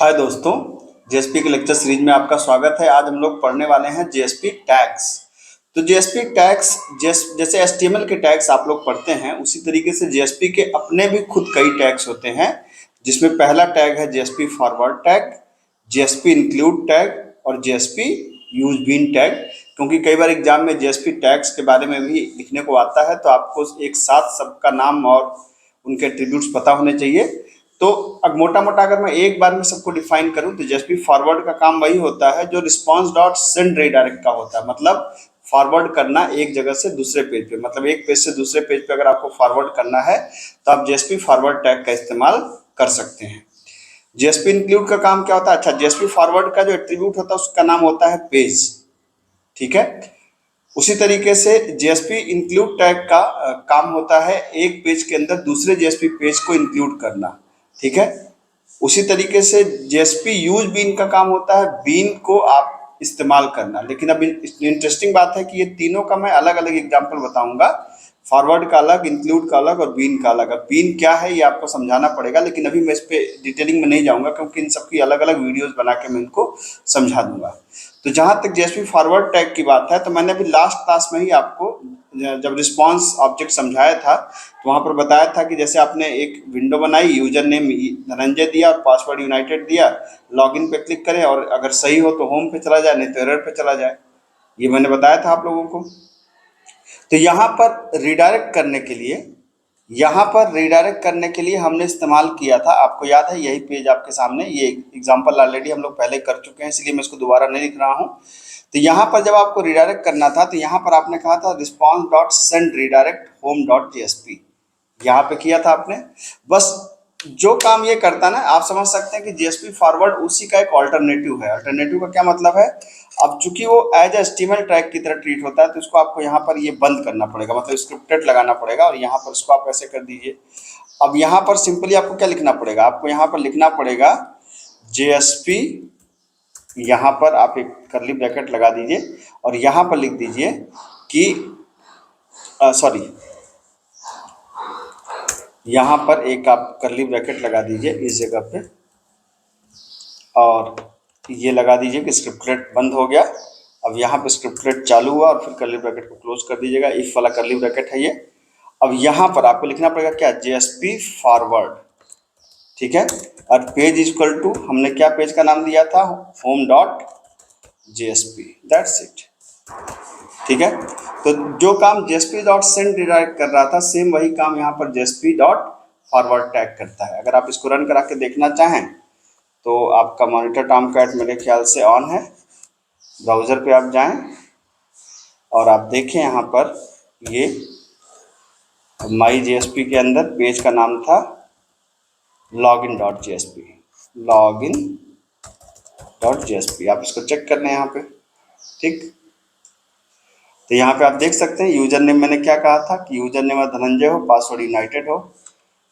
हाय दोस्तों, जेएसपी के lecture series में आपका स्वागत है। आज हम लोग पढ़ने वाले हैं जेएसपी टैग्स। तो जेएसपी टैग्स जैसे एचटीएमएल के टैग्स आप लोग पढ़ते हैं, उसी तरीके से जेएसपी के अपने भी खुद कई टैग्स होते हैं, जिसमें पहला टैग है JSP forward tag, JSP include tag और जेएसपी यूज बीन टैग। क्योंकि कई बार एग्जाम में जेएसपी टैग्स के बारे में भी लिखने को आता है, तो आपको एक साथ सबका नाम और उनके एट्रीब्यूट्स पता होने चाहिए। तो अब मोटा मोटा अगर मैं एक बार में सबको डिफाइन करूं तो जेएसपी फॉरवर्ड का काम वही होता है जो रिस्पांस डॉट सेंड रीडायरेक्ट का होता है। मतलब फॉरवर्ड करना एक जगह से दूसरे पेज पे, मतलब एक पेज से दूसरे पेज पे अगर आपको फॉरवर्ड करना है तो आप जेएसपी फॉरवर्ड टैग का इस्तेमाल कर सकते हैं। जेएसपी इंक्लूड का काम क्या होता है? अच्छा, जेएसपी फॉरवर्ड का जो एट्रीब्यूट होता है उसका नाम होता है पेज, ठीक है। उसी तरीके से जेएसपी इंक्लूड टैग का काम होता है एक पेज के अंदर दूसरे जेएसपी पेज को इंक्लूड करना, ठीक है। उसी तरीके से जेएसपी यूज बीन का काम होता है बीन को आप इस्तेमाल करना। लेकिन अब इंटरेस्टिंग बात है कि ये तीनों का मैं अलग अलग एग्जांपल बताऊंगा। फॉरवर्ड का अलग, इंक्लूड का अलग और बीन का अलग। अब बीन क्या है ये आपको समझाना पड़ेगा, लेकिन अभी मैं इस पे डिटेलिंग में नहीं जाऊंगा क्योंकि इन सबकी अलग अलग वीडियोस बना के मैं इनको समझा दूंगा। तो जहां तक जेएसपी फॉरवर्ड टैग की बात है, तो मैंने अभी लास्ट क्लास में ही आपको जब रिस्पांस ऑब्जेक्ट समझाया था तो वहां पर बताया था कि जैसे आपने एक विंडो बनाई, यूजर नेम धनंजय दिया और पासवर्ड यूनाइटेड दिया, लॉगिन पे क्लिक करें और अगर सही हो तो होम पे चला जाए, नहीं तो एरर पे चला जाए। ये मैंने बताया था आप लोगों को। तो यहाँ पर रिडायरेक्ट करने के लिए हमने इस्तेमाल किया था, आपको याद है, यही पेज आपके सामने, ये एग्जांपल ऑलरेडी हम लोग पहले कर चुके हैं, इसलिए मैं इसको दोबारा नहीं लिख रहा हूँ। तो यहाँ पर जब आपको रिडायरेक्ट करना था तो यहाँ पर आपने कहा था response dot send redirect home dot JSP, यहाँ पे किया था आपने। बस जो काम ये करता ना, आप समझ सकते हैं कि जेएसपी फॉरवर्ड उसी का एक ऑल्टरनेटिव है। ऑल्टरनेटिव का क्या मतलब है? अब चूंकि वो एज एचटीएमएल टैग की तरह ट्रीट होता है तो इसको आपको यहाँ पर ये बंद करना पड़ेगा, मतलब स्क्रिप्टेड लगाना पड़ेगा और यहाँ पर इसको आप ऐसे कर दीजिए। अब यहाँ पर सिंपली आपको क्या लिखना पड़ेगा? आपको यहाँ पर लिखना पड़ेगा जेएसपी, यहाँ पर आप एक कर्ली ब्रैकेट लगा दीजिए और यहाँ पर लिख दीजिए कि यहाँ पर एक आप कर्ली ब्रैकेट लगा दीजिए इस जगह पे और ये लगा दीजिए कि स्क्रिप्टलेट बंद हो गया। अब यहाँ पे स्क्रिप्टलेट चालू हुआ और फिर कर्ली ब्रैकेट को क्लोज कर दीजिएगा। इफ वाला कर्ली ब्रैकेट है ये। अब यहाँ पर आपको लिखना पड़ेगा क्या? जेएसपी फॉरवर्ड, ठीक है। और पेज इक्वल टू, हमने क्या पेज का नाम दिया था? Home dot JSP, that's it, ठीक है। तो जो काम जेएसपी डॉट सेंड रिडायरेक्ट कर रहा था, सेम वही काम यहाँ पर जेएसपी डॉट फॉरवर्ड टैग करता है। अगर आप इसको रन करा के देखना चाहें तो आपका मॉनिटर टॉम कैट मेरे ख्याल से ऑन है। ब्राउज़र पे आप जाएं और आप देखें यहाँ पर ये माई जेएसपी के अंदर पेज का नाम था login dot JSP, login dot JSP. आप इसको चेक कर लें यहाँ पे, ठीक। तो यहाँ पे आप देख सकते हैं यूजर नेम मैंने क्या कहा था कि यूजर नेम धनंजय हो, पासवर्ड यूनाइटेड हो।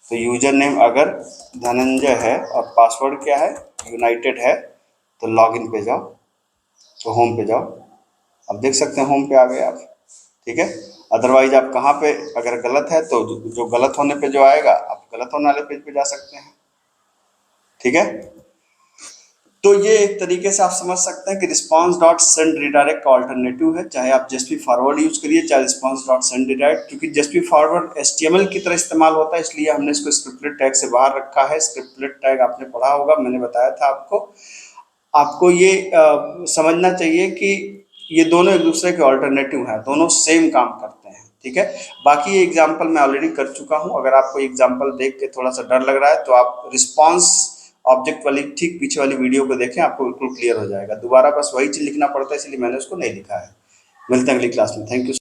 तो यूजर नेम अगर धनंजय है और पासवर्ड क्या है? यूनाइटेड है, तो लॉगिन पे जाओ, तो होम पे जाओ। अब देख सकते हैं होम पे आ गए आप, ठीक है। अदरवाइज आप कहाँ पे, अगर गलत है तो जो गलत होने पे जो आएगा आप गलत होने वाले पेज पे जा सकते हैं, ठीक है। तो ये एक तरीके से आप समझ सकते हैं कि रिस्पांस डॉट सेंड रिडायरेक्ट का ऑल्टरनेटिव है। चाहे आप जेएसपी फॉरवर्ड यूज करिए, चाहे रिस्पांस डॉट सेंड रिडायरेक्ट। क्योंकि जेएसपी फॉरवर्ड एचटीएमएल की तरह इस्तेमाल होता है, इसलिए हमने इसको स्क्रिप्टलेट टैग से बाहर रखा है। स्क्रिप्टलेट टैग आपने पढ़ा होगा, मैंने बताया था आपको ये समझना चाहिए कि ये दोनों एक दूसरे के ऑल्टरनेटिव हैं, दोनों सेम काम करते हैं, ठीक है। बाकी ये एग्जाम्पल मैं ऑलरेडी कर चुका हूँ। अगर आपको एग्जाम्पल देख के थोड़ा सा डर लग रहा है तो आप रिस्पांस ऑब्जेक्ट वाली ठीक पीछे वाली वीडियो को देखें, आपको बिल्कुल क्लियर हो जाएगा। दोबारा बस वही चीज लिखना पड़ता है, इसलिए मैंने उसको नहीं लिखा है। मिलते हैं अगली क्लास में। Thank you.